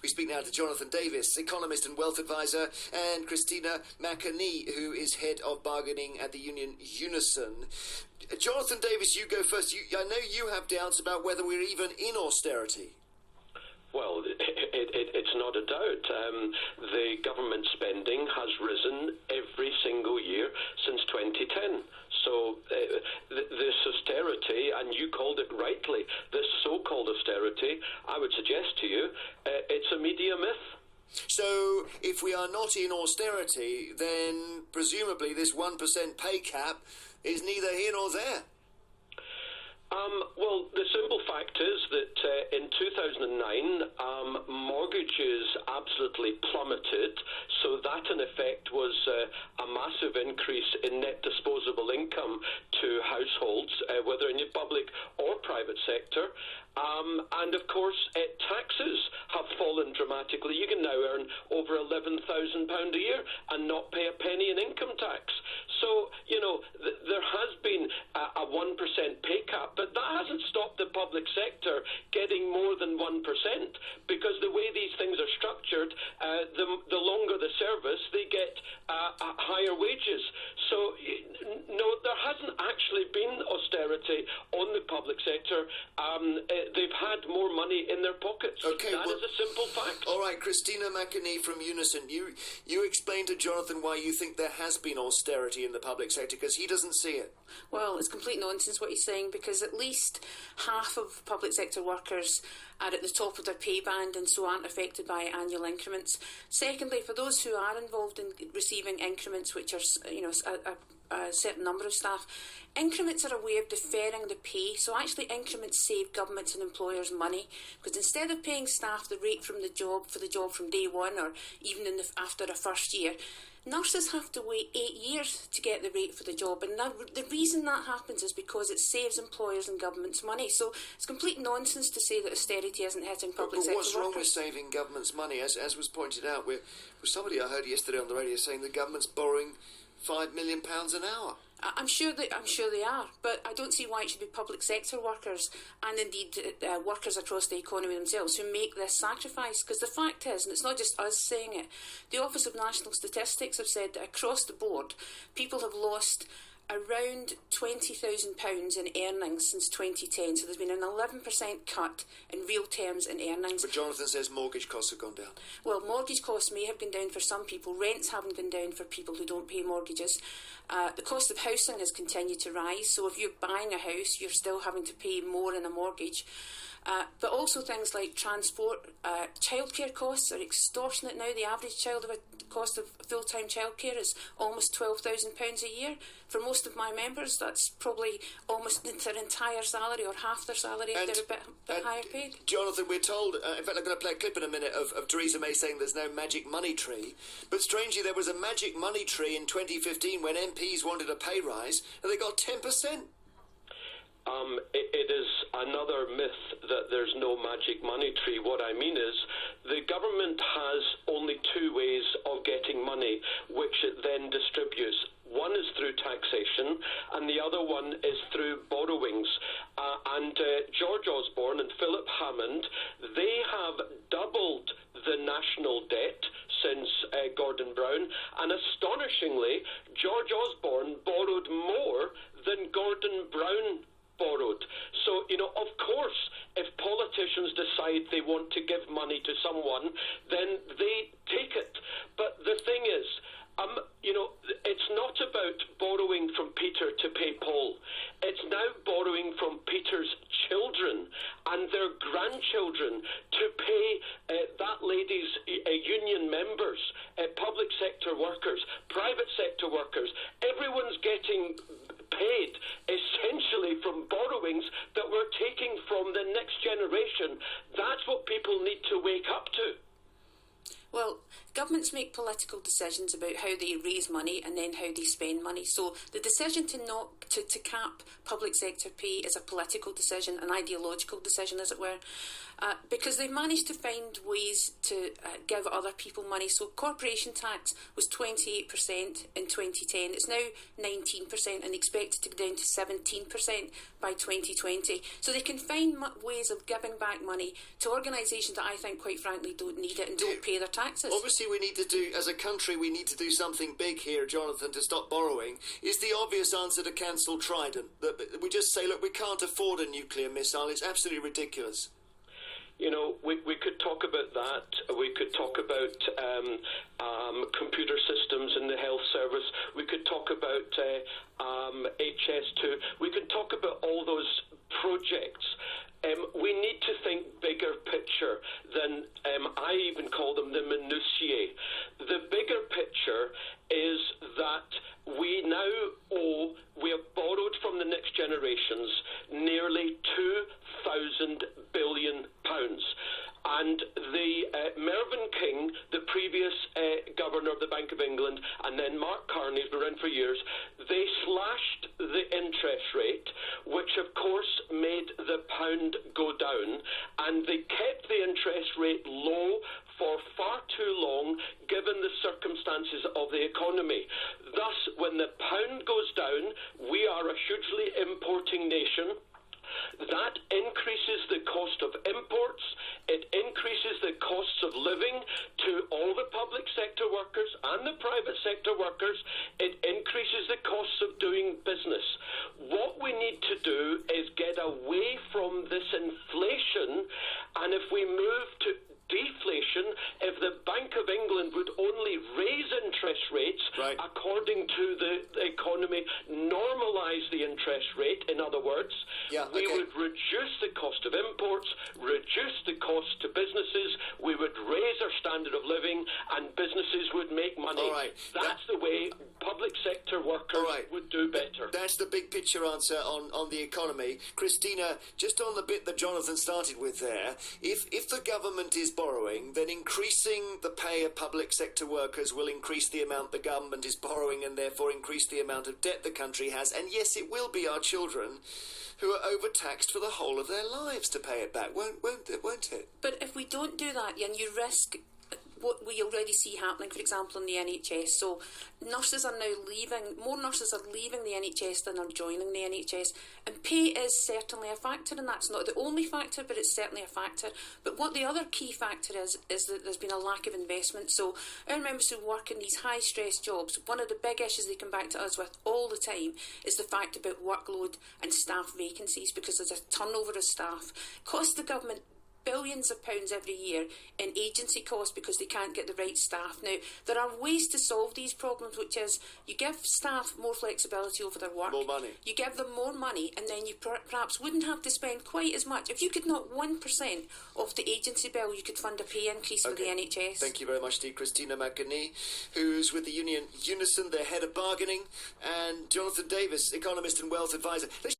We speak now to Jonathan Davis, economist and wealth advisor, and Christina McAnee, who is head of bargaining at the union Unison. Jonathan Davis, you go first. I know you have doubts about whether we're even in austerity. Well, it's not a doubt. The government spending has risen every single year since 2010. So this austerity, and you called it rightly, this so-called austerity, I would suggest to you, it's a media myth. So if we are not in austerity, then presumably this 1% pay cap is neither here nor there. Well, the simple fact is that in 2009, mortgages absolutely plummeted, so that in effect was a massive increase in net disposable income to households, whether in the public or private sector. And of course, taxes have fallen dramatically. You can now earn over £11,000 a year and not pay a penny in income tax. So, you know, there has been a 1% pay cap, but that hasn't stopped the public sector getting more than 1%, because the way these things are structured, the longer the service, they get higher wages. So, no, there hasn't actually been austerity on the public sector. They've had more money in their pockets. Okay, that is a simple fact. All right, Christina McAnee from Unison, you explain to Jonathan why you think there has been austerity in the public sector, because he doesn't see it. Well, it's complete nonsense what he's saying, because at least half of public sector workers are at the top of their pay band and so aren't affected by annual increments. Secondly, for those who are involved in receiving increments, which are, you know, a certain number of staff, increments are a way of deferring the pay. So actually increments save governments and employers money, because instead of paying staff the rate from the job from day one, or even after a first year, nurses have to wait 8 years to get the rate for the job, and the reason that happens is because it saves employers and governments money. So it's complete nonsense to say that austerity isn't hitting public sector workers. What's wrong with saving government's money? As was pointed out, with somebody I heard yesterday on the radio saying the government's borrowing £5 million an hour. I'm sure they are, but I don't see why it should be public sector workers and indeed workers across the economy themselves who make this sacrifice. Because the fact is, and it's not just us saying it, the Office of National Statistics have said that across the board, people have lost around £20,000 in earnings since 2010. So there's been an 11% cut in real terms in earnings. But Jonathan says mortgage costs have gone down. Well, mortgage costs may have gone down for some people. Rents haven't gone down for people who don't pay mortgages. The cost of housing has continued to rise. So if you're buying a house, you're still having to pay more in a mortgage. But also things like transport, childcare costs are extortionate now. The average cost of full-time childcare is almost £12,000 a year. For most of my members, that's probably almost their entire salary or half their salary if they're a bit higher paid. Jonathan, we're told, in fact I'm going to play a clip in a minute of Theresa May saying there's no magic money tree, but strangely there was a magic money tree in 2015 when MPs wanted a pay rise and they got 10%. It is another myth that there's no magic money tree. What I mean is the government has only two ways of getting money, which it then distributes. One is through taxation, and the other one is through borrowings. George Osborne and Philip Hammond, they have doubled the national debt since Gordon Brown, and astonishingly, George Osborne borrowed more than Gordon Brown borrowed. So, you know, of course, if politicians decide they want to give money to someone, then they take it. But the thing is, you know, it's not about borrowing from Peter to pay Paul. It's now borrowing from Peter's children and their grandchildren to pay that lady's union members, public sector workers, private sector workers. Everyone's getting paid essentially from borrowings that we're taking from the next generation. That's what people need to wake up to. Well, governments make political decisions about how they raise money and then how they spend money. So the decision to cap public sector pay is a political decision, an ideological decision, as it were. because they've managed to find ways to give other people money. So corporation tax was 28% in 2010. It's now 19% and expected to go down to 17% by 2020. So they can find ways of giving back money to organisations that I think, quite frankly, don't need it and don't pay their taxes. Obviously, we need to do, as a country, we need to do something big here, Jonathan, to stop borrowing. Is the obvious answer to cancel Trident? That we just say, look, we can't afford a nuclear missile. It's absolutely ridiculous. You know, we could talk about that. We could talk about computer systems in the health service. We could talk about HS2. We could talk about all those projects. We need to think bigger picture than, I even call them the minutiae. The bigger picture is that we now we have borrowed from the next generations nearly £2,000 billion. And the Mervyn King, the previous governor of the Bank of England, and then Mark Carney, who's been around for years, they slashed the interest rate, which of course made the pound go down, and they kept the interest rate low for far too long, given the circumstances of the economy. Thus, when the pound goes down, we are a hugely importing nation. That increases the cost of imports, it increases the costs of living to all the public sector workers and the private sector workers, it increases the costs of doing business. What we need to do is get away from this inflation, and if we move to deflation, if the Bank of England would only raise interest rates according to the economy, normalise the interest rate, in other words, we would reduce the cost of imports, reduce the cost to businesses, we would raise our standard of living, and businesses would make money. That's the way public sector workers would do better. That's the big picture answer on the economy. Christina, just on the bit that Jonathan started with there, if the government is borrowing, then increasing the pay of public sector workers will increase the amount the government is borrowing and therefore increase the amount of debt the country has. And yes, it will be our children who are overtaxed for the whole of their lives to pay it back, won't it? But if we don't do that, then you risk what we already see happening, for example, in the NHS. So nurses are now leaving, more nurses are leaving the NHS than are joining the NHS. And pay is certainly a factor, and that's not the only factor, but it's certainly a factor. But what the other key factor is that there's been a lack of investment. So our members who work in these high-stress jobs, one of the big issues they come back to us with all the time is the fact about workload and staff vacancies, because there's a turnover of staff. Costs the government billions of pounds every year in agency costs because they can't get the right staff. Now, there are ways to solve these problems, which is you give staff more flexibility over their work. More money. You give them more money, and then you perhaps wouldn't have to spend quite as much. If you could knock 1% off the agency bill, you could fund a pay increase for the NHS. Thank you very much to Christina McAnee, who's with the union Unison, their head of bargaining, and Jonathan Davis, economist and wealth advisor. Let's